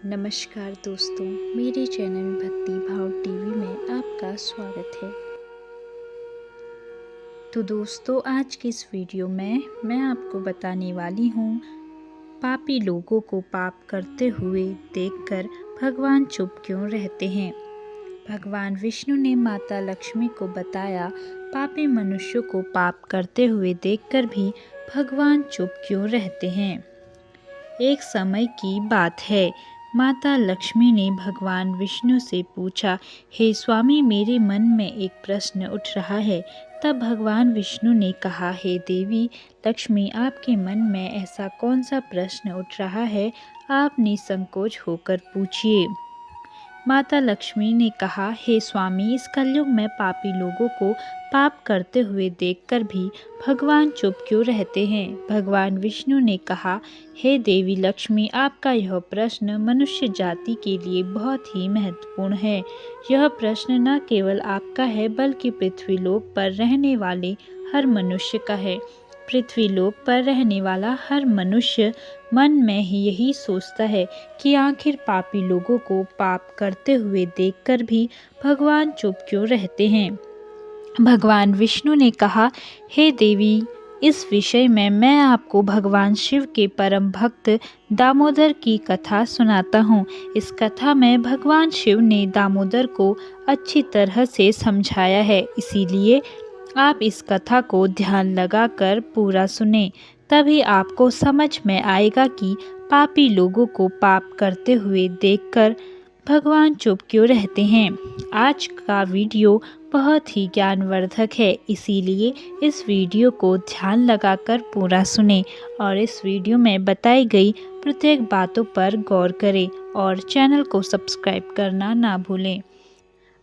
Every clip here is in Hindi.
नमस्कार दोस्तों, मेरे चैनल भक्ति भाव टीवी में आपका स्वागत है। तो दोस्तों, आज की इस वीडियो में मैं आपको बताने वाली हूँ, पापी लोगों को पाप करते हुए देखकर भगवान चुप क्यों रहते हैं। भगवान विष्णु ने माता लक्ष्मी को बताया, पापी मनुष्यों को पाप करते हुए देखकर भी भगवान चुप क्यों रहते हैं। एक समय की बात है, माता लक्ष्मी ने भगवान विष्णु से पूछा, हे स्वामी, मेरे मन में एक प्रश्न उठ रहा है। तब भगवान विष्णु ने कहा, हे देवी लक्ष्मी, आपके मन में ऐसा कौन सा प्रश्न उठ रहा है, आप निसंकोच होकर पूछिए। माता लक्ष्मी ने कहा, हे स्वामी, इस कलयुग में पापी लोगों को पाप करते हुए देखकर भी भगवान चुप क्यों रहते हैं। भगवान विष्णु ने कहा, हे देवी लक्ष्मी, आपका यह प्रश्न मनुष्य जाति के लिए बहुत ही महत्वपूर्ण है। यह प्रश्न न केवल आपका है, बल्कि पृथ्वीलोक पर रहने वाले हर मनुष्य का है। पृथ्वीलोक पर रहने वाला हर मनुष्य मन में ही यही सोचता है कि आखिर पापी लोगों को पाप करते हुए देखकर भी भगवान चुप क्यों रहते हैं। भगवान विष्णु ने कहा, हे देवी, इस विषय में मैं आपको भगवान शिव के परम भक्त दामोदर की कथा सुनाता हूँ। इस कथा में भगवान शिव ने दामोदर को अच्छी तरह से समझाया है, इसीलिए आप इस कथा को ध्यान लगाकर पूरा सुने, तभी आपको समझ में आएगा कि पापी लोगों को पाप करते हुए देखकर भगवान चुप क्यों रहते हैं। आज का वीडियो बहुत ही ज्ञानवर्धक है, इसीलिए इस वीडियो को ध्यान लगाकर पूरा सुने और इस वीडियो में बताई गई प्रत्येक बातों पर गौर करें और चैनल को सब्सक्राइब करना ना भूलें।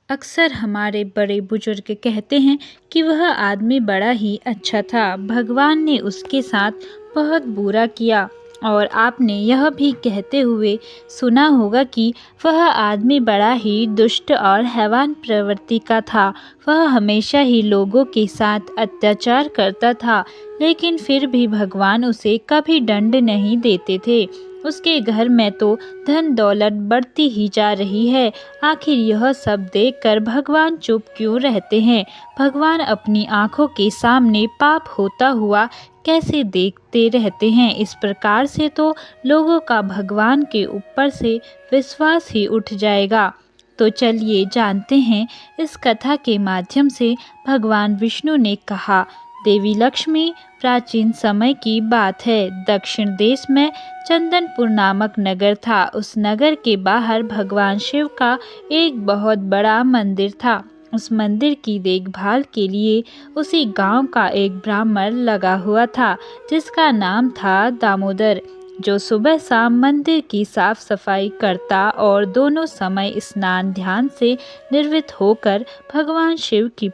अक्सर हमारे बड़े बुजुर्ग कहते हैं कि वह आदमी बड़ा ही अच्छा था, भगवान ने उसके साथ बहुत बुरा किया। और आपने यह भी कहते हुए सुना होगा कि वह आदमी बड़ा ही दुष्ट और हैवान प्रवृत्ति का था। वह हमेशा ही लोगों के साथ अत्याचार करता था, लेकिन फिर भी भगवान उसे कभी दंड नहीं देते थे। उसके घर में तो धन दौलत बढ़ती ही जा रही है। आखिर यह सब देखकर भगवान चुप क्यों रहते हैं। भगवान अपनी आंखों के सामने पाप होता हुआ कैसे देखते रहते हैं। इस प्रकार से तो लोगों का भगवान के ऊपर से विश्वास ही उठ जाएगा। तो चलिए जानते हैं, इस कथा के माध्यम से भगवान विष्णु ने कहा, देवी लक्ष्मी, प्राचीन समय की बात है। दक्षिण देश में चंदनपुर नामक नगर था। उस नगर के बाहर भगवान शिव का एक बहुत बड़ा मंदिर था। उस मंदिर की देखभाल के लिए उसी गांव का एक ब्राह्मण लगा हुआ था, जिसका नाम था दामोदर, जो सुबह शाम मंदिर की साफ सफाई करता और दोनों समय स्नान ध्यान से निर्वृत्त होकर भगवान शिव की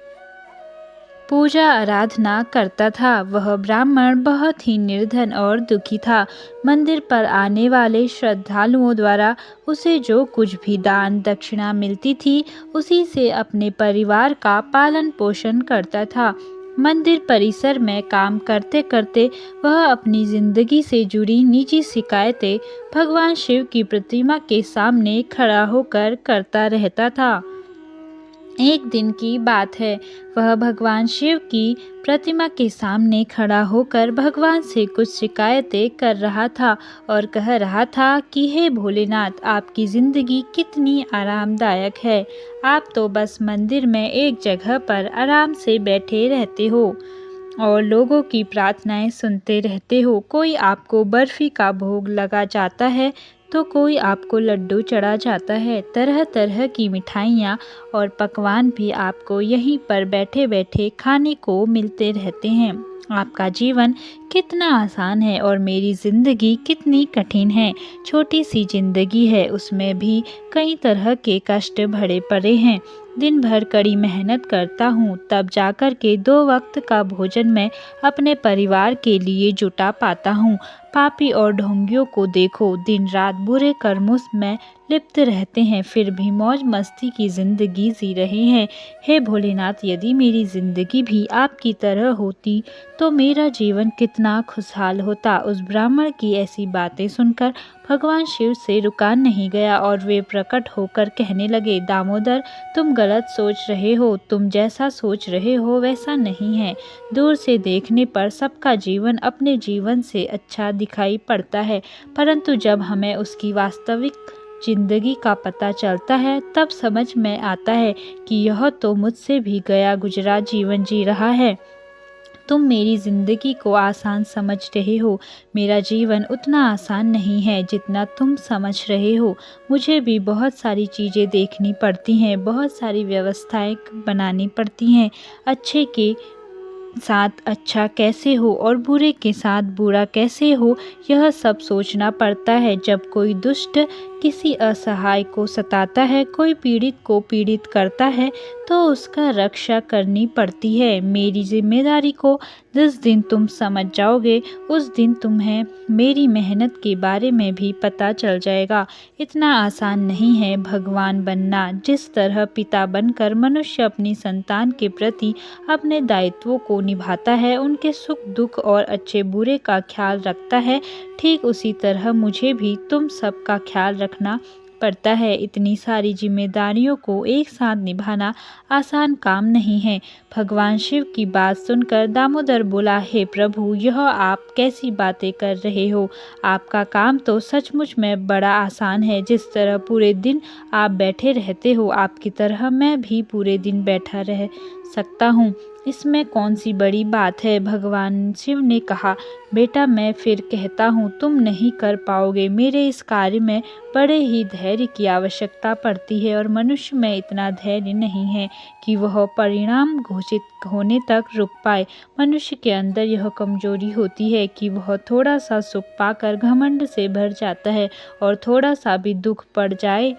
पूजा आराधना करता था। वह ब्राह्मण बहुत ही निर्धन और दुखी था। मंदिर पर आने वाले श्रद्धालुओं द्वारा उसे जो कुछ भी दान दक्षिणा मिलती थी, उसी से अपने परिवार का पालन पोषण करता था। मंदिर परिसर में काम करते करते वह अपनी जिंदगी से जुड़ी निजी शिकायतें भगवान शिव की प्रतिमा के सामने खड़ा होकर करता रहता था। एक दिन की बात है, वह भगवान शिव की प्रतिमा के सामने खड़ा होकर भगवान से कुछ शिकायतें कर रहा था और कह रहा था कि हे भोलेनाथ, आपकी ज़िंदगी कितनी आरामदायक है। आप तो बस मंदिर में एक जगह पर आराम से बैठे रहते हो और लोगों की प्रार्थनाएं सुनते रहते हो। कोई आपको बर्फ़ी का भोग लगा जाता है तो कोई आपको लड्डू चढ़ा जाता है। तरह तरह की मिठाइयाँ और पकवान भी आपको यहीं पर बैठे बैठे खाने को मिलते रहते हैं। आपका जीवन कितना आसान है और मेरी ज़िंदगी कितनी कठिन है। छोटी सी ज़िंदगी है, उसमें भी कई तरह के कष्ट भरे पड़े हैं। दिन भर कड़ी मेहनत करता हूँ, तब जाकर के 2 वक्त का भोजन मैं अपने परिवार के लिए जुटा पाता हूँ। पापी और ढोंगियों को देखो, दिन रात बुरे कर्मों में लिप्त रहते हैं, फिर भी मौज मस्ती की ज़िंदगी जी रहे हैं। हे भोलेनाथ, यदि मेरी ज़िंदगी भी आपकी तरह होती तो मेरा जीवन कितना खुशहाल होता। उस ब्राह्मण की ऐसी बातें सुनकर भगवान शिव से रुका नहीं गया और वे प्रकट होकर कहने लगे, दामोदर, तुम गलत सोच रहे हो। तुम जैसा सोच रहे हो वैसा नहीं है। दूर से देखने पर सबका जीवन अपने जीवन से अच्छा दिखाई पड़ता है, परंतु जब हमें उसकी वास्तविक जिंदगी का पता चलता है तब समझ में आता है कि यह तो मुझसे भी गया गुजरा जीवन जी रहा है। तुम मेरी ज़िंदगी को आसान समझ रहे हो, मेरा जीवन उतना आसान नहीं है जितना तुम समझ रहे हो। मुझे भी बहुत सारी चीज़ें देखनी पड़ती हैं, बहुत सारी व्यवस्थाएं बनानी पड़ती हैं। अच्छे के साथ अच्छा कैसे हो और बुरे के साथ बुरा कैसे हो, यह सब सोचना पड़ता है। जब कोई दुष्ट किसी असहाय को सताता है, कोई पीड़ित को पीड़ित करता है, तो उसका रक्षा करनी पड़ती है। मेरी जिम्मेदारी को जिस दिन तुम समझ जाओगे उस दिन तुम्हें मेरी मेहनत के बारे में भी पता चल जाएगा। इतना आसान नहीं है भगवान बनना। जिस तरह पिता बनकर मनुष्य अपनी संतान के प्रति अपने दायित्वों को निभाता है, उनके सुख दुख और अच्छे बुरे का ख्याल रखता है, ठीक उसी तरह मुझे भी तुम सब का ख्याल रखना पड़ता है। इतनी सारी जिम्मेदारियों को एक साथ निभाना आसान काम नहीं है। भगवान शिव की बात सुनकर दामोदर बोला, हे प्रभु, यह आप कैसी बातें कर रहे हो। आपका काम तो सचमुच में बड़ा आसान है। जिस तरह पूरे दिन आप बैठे रहते हो, आपकी तरह मैं भी पूरे दिन बैठा रह सकता हूँ। इसमें कौन सी बड़ी बात है। भगवान शिव ने कहा, बेटा, मैं फिर कहता हूँ, तुम नहीं कर पाओगे। मेरे इस कार्य में बड़े ही धैर्य की आवश्यकता पड़ती है और मनुष्य में इतना धैर्य नहीं है कि वह परिणाम घोषित होने तक रुक पाए। मनुष्य के अंदर यह कमजोरी होती है कि वह थोड़ा सा सुख पाकर घमंड से भर जाता है और थोड़ा सा भी दुख पड़ जाए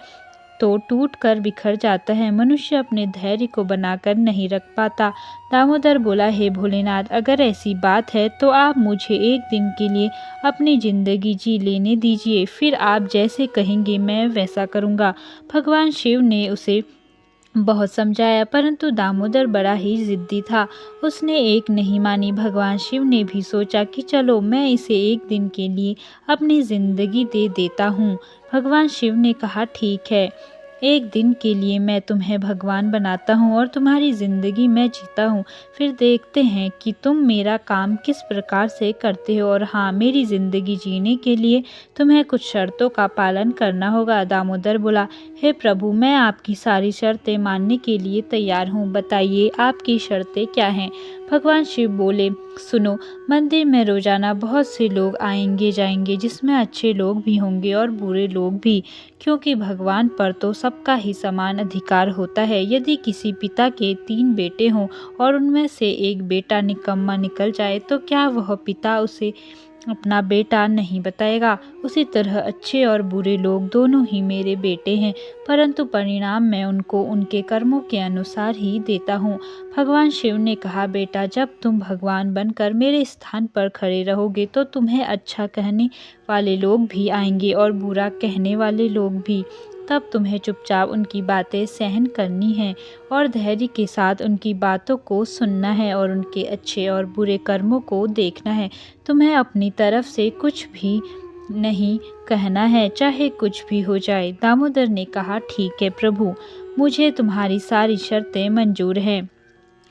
तो टूट कर बिखर जाता है। मनुष्य अपने धैर्य को बनाकर नहीं रख पाता। दामोदर बोला, हे भोलेनाथ, अगर ऐसी बात है तो आप मुझे एक दिन के लिए अपनी जिंदगी जी लेने दीजिए, फिर आप जैसे कहेंगे मैं वैसा करूँगा। भगवान शिव ने उसे बहुत समझाया, परंतु दामोदर बड़ा ही जिद्दी था। उसने एक नहीं मानी। भगवान शिव ने भी सोचा कि चलो मैं इसे एक दिन के लिए अपनी जिंदगी दे देता हूँ। भगवान शिव ने कहा, ठीक है, एक दिन के लिए मैं तुम्हें भगवान बनाता हूँ और तुम्हारी ज़िंदगी मैं जीता हूँ। फिर देखते हैं कि तुम मेरा काम किस प्रकार से करते हो। और हाँ, मेरी ज़िंदगी जीने के लिए तुम्हें कुछ शर्तों का पालन करना होगा। दामोदर बोला, हे प्रभु, मैं आपकी सारी शर्तें मानने के लिए तैयार हूँ। बताइए आपकी शर्तें क्या हैं। भगवान शिव बोले, सुनो, मंदिर में रोजाना बहुत से लोग आएंगे जाएंगे, जिसमें अच्छे लोग भी होंगे और बुरे लोग भी, क्योंकि भगवान पर तो सबका ही समान अधिकार होता है। यदि किसी पिता के 3 बेटे हों और उनमें से एक बेटा निकम्मा निकल जाए तो क्या वह पिता उसे अपना बेटा नहीं बताएगा। उसी तरह अच्छे और बुरे लोग दोनों ही मेरे बेटे हैं, परंतु परिणाम मैं उनको उनके कर्मों के अनुसार ही देता हूँ। भगवान शिव ने कहा, बेटा, जब तुम भगवान बनकर मेरे स्थान पर खड़े रहोगे तो तुम्हें अच्छा कहने वाले लोग भी आएंगे और बुरा कहने वाले लोग भी। तब तुम्हें चुपचाप उनकी बातें सहन करनी है और धैर्य के साथ उनकी बातों को सुनना है और उनके अच्छे और बुरे कर्मों को देखना है। तुम्हें अपनी तरफ से कुछ भी नहीं कहना है, चाहे कुछ भी हो जाए। दामोदर ने कहा, ठीक है प्रभु, मुझे तुम्हारी सारी शर्तें मंजूर हैं।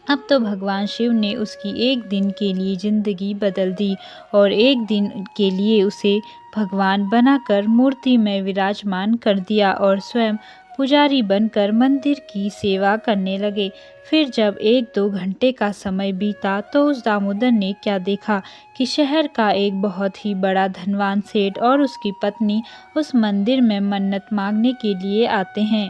अब तो भगवान शिव ने उसकी एक दिन के लिए जिंदगी बदल दी और एक दिन के लिए उसे भगवान बनाकर मूर्ति में विराजमान कर दिया और स्वयं पुजारी बनकर मंदिर की सेवा करने लगे। फिर जब 1-2 घंटे का समय बीता तो उस दामोदर ने क्या देखा कि शहर का एक बहुत ही बड़ा धनवान सेठ और उसकी पत्नी उस मंदिर में मन्नत मांगने के लिए आते हैं।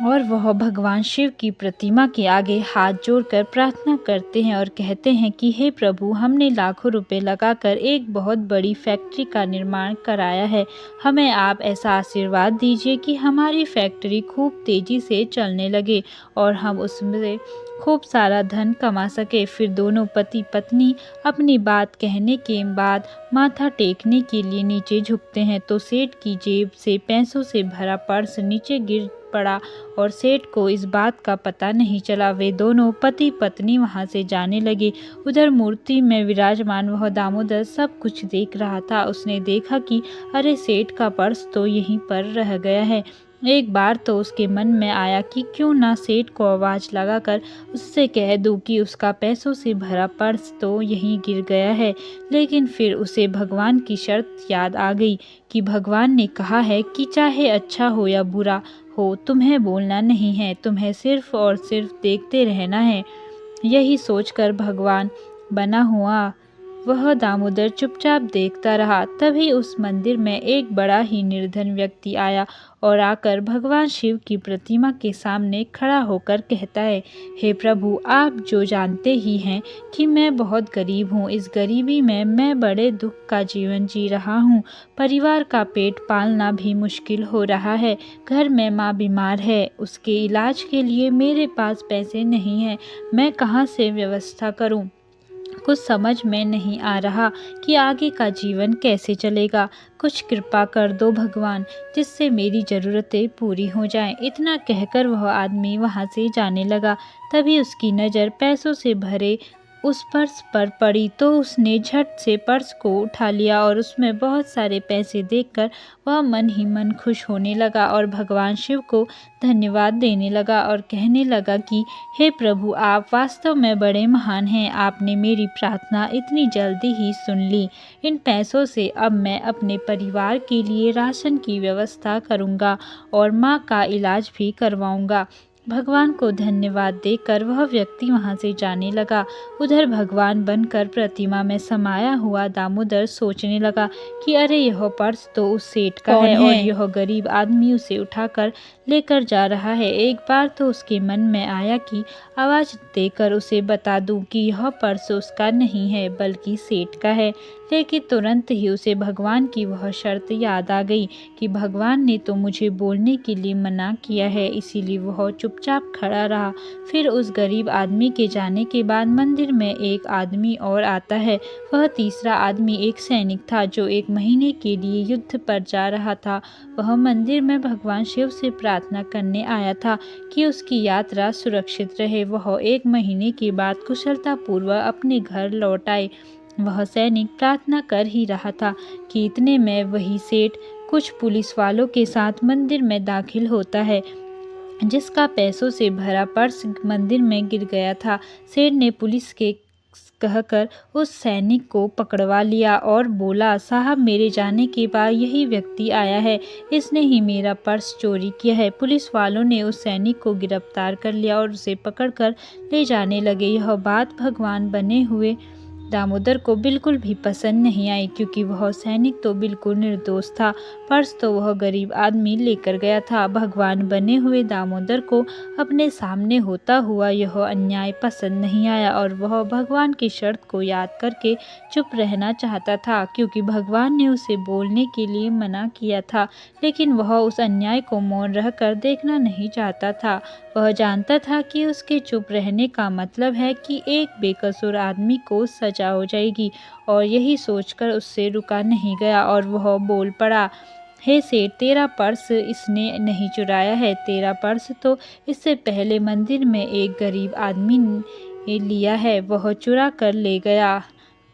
और वह भगवान शिव की प्रतिमा के आगे हाथ जोड़कर प्रार्थना करते हैं और कहते हैं कि हे प्रभु, हमने लाखों रुपए लगाकर एक बहुत बड़ी फैक्ट्री का निर्माण कराया है। हमें आप ऐसा आशीर्वाद दीजिए कि हमारी फैक्ट्री खूब तेजी से चलने लगे और हम उसमें खूब सारा धन कमा सके। फिर दोनों पति पत्नी अपनी बात कहने के बाद माथा टेकने के लिए नीचे झुकते हैं तो सेठ की जेब से पैसों से भरा पर्स नीचे गिर पड़ा और सेठ को इस बात का पता नहीं चला। वे दोनों पति पत्नी वहां से जाने लगे। उधर मूर्ति में विराजमान वह दामोदर सब कुछ देख रहा था। उसने देखा कि अरे, सेठ का पर्स तो यहीं पर रह गया है। एक बार तो उसके मन में आया कि क्यों ना सेठ को आवाज लगाकर उससे कह दूं कि उसका पैसों से भरा पर्स तो यहीं गिर गया है। लेकिन फिर उसे भगवान की शर्त याद आ गई कि भगवान ने कहा है कि चाहे अच्छा हो या बुरा हो, तुम्हें बोलना नहीं है, तुम्हें सिर्फ और सिर्फ देखते रहना है। यही सोचकर भगवान बना हुआ वह दामोदर चुपचाप देखता रहा। तभी उस मंदिर में एक बड़ा ही निर्धन व्यक्ति आया और आकर भगवान शिव की प्रतिमा के सामने खड़ा होकर कहता है, हे प्रभु, आप जो जानते ही हैं कि मैं बहुत गरीब हूँ। इस गरीबी में मैं बड़े दुख का जीवन जी रहा हूँ। परिवार का पेट पालना भी मुश्किल हो रहा है। घर में माँ बीमार है, उसके इलाज के लिए मेरे पास पैसे नहीं हैं। मैं कहाँ से व्यवस्था करूँ? कुछ समझ में नहीं आ रहा कि आगे का जीवन कैसे चलेगा। कुछ कृपा कर दो भगवान, जिससे मेरी ज़रूरतें पूरी हो जाएं। इतना कहकर वह आदमी वहां से जाने लगा। तभी उसकी नज़र पैसों से भरे उस पर्स पर पड़ी तो उसने झट से पर्स को उठा लिया और उसमें बहुत सारे पैसे देखकर वह मन ही मन खुश होने लगा और भगवान शिव को धन्यवाद देने लगा और कहने लगा कि हे प्रभु, आप वास्तव में बड़े महान हैं। आपने मेरी प्रार्थना इतनी जल्दी ही सुन ली। इन पैसों से अब मैं अपने परिवार के लिए राशन की व्यवस्था करूंगा और माँ का इलाज भी करवाऊंगा। भगवान को धन्यवाद देकर वह व्यक्ति वहां से जाने लगा। उधर भगवान बनकर प्रतिमा में समाया हुआ दामोदर सोचने लगा कि अरे, यह पर्स तो उस सेठ का है और यह गरीब आदमी उसे उठाकर लेकर जा रहा है। एक बार तो उसके मन में आया कि आवाज देकर उसे बता दूं कि यह पर्स उसका नहीं है बल्कि सेठ का है। लेकिन तुरंत ही उसे भगवान की वह शर्त याद आ गई कि भगवान ने तो मुझे बोलने के लिए मना किया है, इसीलिए वह चुपचाप खड़ा रहा। फिर उस गरीब आदमी के जाने के बाद मंदिर में एक आदमी और आता है। वह तीसरा आदमी एक सैनिक था जो 1 महीने के लिए युद्ध पर जा रहा था। वह मंदिर में भगवान शिव से प्रार्थना करने आया था कि उसकी यात्रा सुरक्षित रहे। वह 1 महीने के बाद कुशलतापूर्वक अपने घर लौट आए। वह सैनिक प्रार्थना कर ही रहा था कि इतने में वही सेठ कुछ पुलिस वालों के साथ मंदिर में दाखिल होता है, जिसका पैसों से भरा पर्स मंदिर में गिर गया था। सेठ ने पुलिस के कहकर उस सैनिक को पकड़वा लिया और बोला, साहब, मेरे जाने के बाद यही व्यक्ति आया है, इसने ही मेरा पर्स चोरी किया है। पुलिस वालों ने उस सैनिक को गिरफ्तार कर लिया और उसे पकड़कर ले जाने लगे। यह बात भगवान बने हुए दामोदर को बिल्कुल भी पसंद नहीं आई, क्योंकि वह सैनिक तो बिल्कुल निर्दोष था। पर्स तो वह गरीब आदमी लेकर गया था। भगवान बने हुए दामोदर को अपने सामने होता हुआ यह अन्याय पसंद नहीं आया और वह भगवान की शर्त को याद करके चुप रहना चाहता था, क्योंकि भगवान ने उसे बोलने के लिए मना किया था। लेकिन वह उस अन्याय को मौन रहकर देखना नहीं चाहता था। वह जानता था कि उसके चुप रहने का मतलब है कि एक बेकसूर आदमी को सजा हो जाएगी, और यही सोचकर उससे रुका नहीं गया और वह बोल पड़ा, हे सेठ, तेरा पर्स इसने नहीं चुराया है। तेरा पर्स तो इससे पहले मंदिर में एक गरीब आदमी ने लिया है, वह चुरा कर ले गया।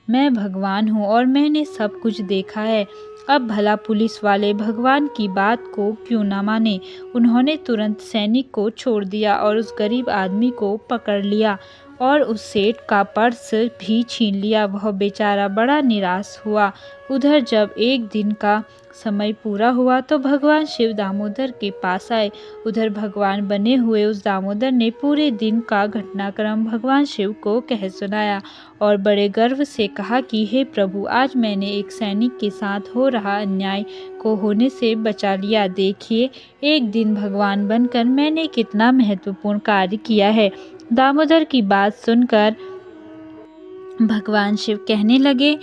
मैं भगवान हूँ और मैंने सब कुछ देखा है। अब भला पुलिस वाले भगवान की बात को क्यों ना माने। उन्होंने तुरंत सैनिक को छोड़ दिया और उस गरीब आदमी को पकड़ लिया और उस सेठ का पर्स भी छीन लिया। वह बेचारा बड़ा निराश हुआ। उधर जब एक दिन का समय पूरा हुआ तो भगवान शिव दामोदर के पास आए। उधर भगवान बने हुए उस दामोदर ने पूरे दिन का घटनाक्रम भगवान शिव को कह सुनाया और बड़े गर्व से कहा कि हे प्रभु, आज मैंने एक सैनिक के साथ हो रहा अन्याय को होने से बचा लिया। देखिए, एक दिन भगवान बनकर मैंने कितना महत्वपूर्ण कार्य किया है। दामोदर की बात सुनकर भगवान शिव कहने लगे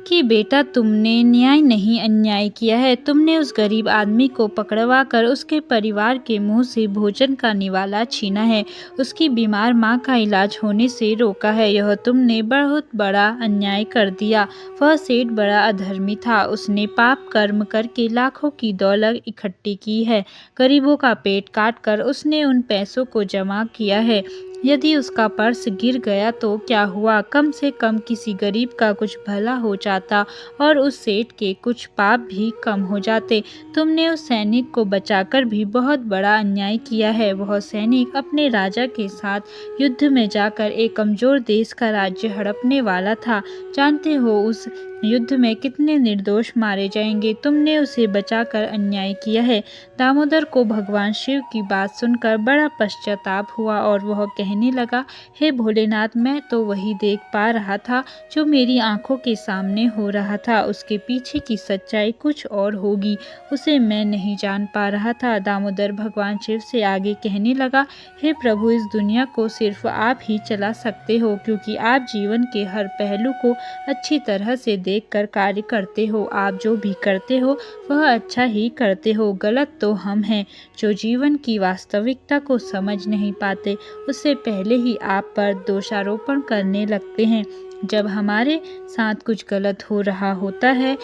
कि बेटा, तुमने न्याय नहीं अन्याय किया है। तुमने उस गरीब आदमी को पकड़वा कर उसके परिवार के मुंह से भोजन का निवाला छीना है, उसकी बीमार माँ का इलाज होने से रोका है। यह तुमने बहुत बड़ा अन्याय कर दिया। वह सेठ बड़ा अधर्मी था। उसने पाप कर्म करके लाखों की दौलत इकट्ठी की है। गरीबों का पेट काट कर उसने उन पैसों को जमा किया है। यदि उसका पर्स गिर गया तो क्या हुआ? कम से कम किसी गरीब का कुछ भला हो जाता और उस सेठ के कुछ पाप भी कम हो जाते। तुमने उस सैनिक को बचाकर भी बहुत बड़ा अन्याय किया है। वह सैनिक अपने राजा के साथ युद्ध में जाकर एक कमजोर देश का राज्य हड़पने वाला था। जानते हो उस युद्ध में कितने निर्दोष मारे जाएंगे। तुमने उसे बचाकर अन्याय किया है। दामोदर को भगवान शिव की बात सुनकर बड़ा पश्चाताप हुआ और वह कहने लगा, हे भोलेनाथ, मैं तो वही देख पा रहा था जो मेरी आंखों के सामने हो रहा था। उसके पीछे की सच्चाई कुछ और होगी, उसे मैं नहीं जान पा रहा था। दामोदर भगवान शिव से आगे कहने लगा, हे प्रभु, इस दुनिया को सिर्फ आप ही चला सकते हो, क्योंकि आप जीवन के हर पहलू को अच्छी तरह से देखकर कार्य करते हो। आप जो भी करते हो वह अच्छा ही करते हो। गलत तो हम हैं जो जीवन की वास्तविकता को समझ नहीं पाते। उससे पहले ही आप पर दोषारोपण करने लगते हैं। जब हमारे साथ कुछ गलत हो रहा होता है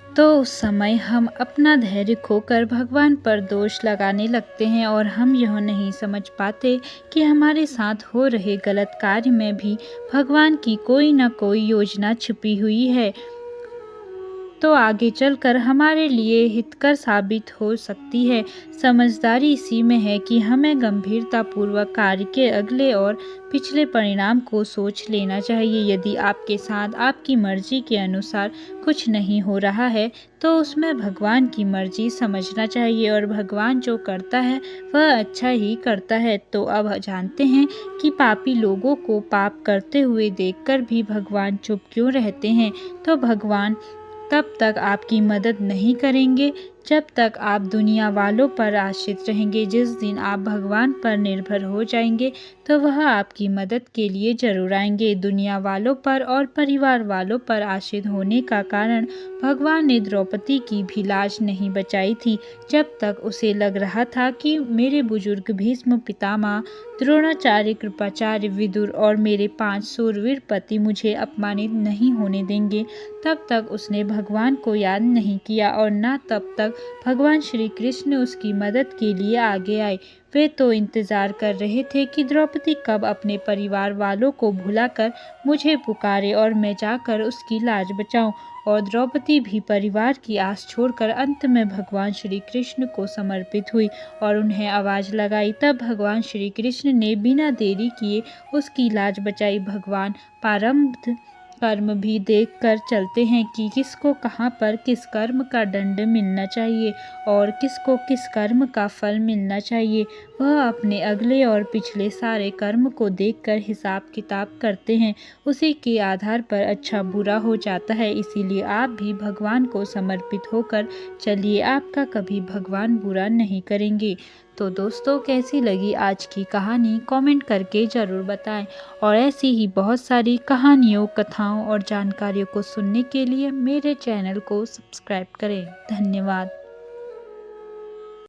तो उस समय हम अपना धैर्य खोकर भगवान पर दोष लगाने लगते हैं और हम यह नहीं समझ पाते कि हमारे साथ हो रहे गलत कार्य में भी भगवान की कोई न कोई योजना छिपी हुई है, तो आगे चलकर हमारे लिए हितकर साबित हो सकती है। समझदारी इसी में है कि हमें गंभीरतापूर्वक कार्य के अगले और पिछले परिणाम को सोच लेना चाहिए। यदि आपके साथ आपकी मर्जी के अनुसार कुछ नहीं हो रहा है तो उसमें भगवान की मर्जी समझना चाहिए और भगवान जो करता है वह अच्छा ही करता है। तो अब जानते हैं कि पापी लोगों को पाप करते हुए देखकर भी भगवान चुप क्यों रहते हैं। तो भगवान तब तक आपकी मदद नहीं करेंगे जब तक आप दुनिया वालों पर आश्रित रहेंगे। जिस दिन आप भगवान पर निर्भर हो जाएंगे तो वह आपकी मदद के लिए जरूर आएंगे। दुनिया वालों पर और परिवार वालों पर आश्रित होने का कारण भगवान ने द्रौपदी की भी लाज नहीं बचाई थी। जब तक उसे लग रहा था कि मेरे बुजुर्ग भीष्म पितामह, द्रोणाचार्य, कृपाचार्य, विदुर और मेरे 5 सूरवीर पति मुझे अपमानित नहीं होने देंगे, तब तक उसने भगवान को याद नहीं किया और न तब तक भगवान श्री कृष्ण उसकी मदद के लिए आगे आए। वे तो इंतजार कर रहे थे कि द्रौपदी कब अपने परिवार वालों को भुलाकर मुझे पुकारे और मैं जाकर उसकी लाज बचाऊं। और द्रौपदी भी परिवार की आस छोड़कर अंत में भगवान श्री कृष्ण को समर्पित हुई और उन्हें आवाज लगाई। तब भगवान श्री कृष्ण ने बिना देरी किए उसकी लाज बचाई। भगवान प्रारब्ध कर्म भी देख कर चलते हैं कि किसको कहाँ पर किस कर्म का दंड मिलना चाहिए और किसको किस कर्म का फल मिलना चाहिए। वह अपने अगले और पिछले सारे कर्म को देखकर हिसाब किताब करते हैं, उसी के आधार पर अच्छा बुरा हो जाता है। इसीलिए आप भी भगवान को समर्पित होकर चलिए, आपका कभी भगवान बुरा नहीं करेंगे। तो दोस्तों, कैसी लगी आज की कहानी कमेंट करके ज़रूर बताएं और ऐसी ही बहुत सारी कहानियों, कथाओं और जानकारियों को सुनने के लिए मेरे चैनल को सब्सक्राइब करें। धन्यवाद।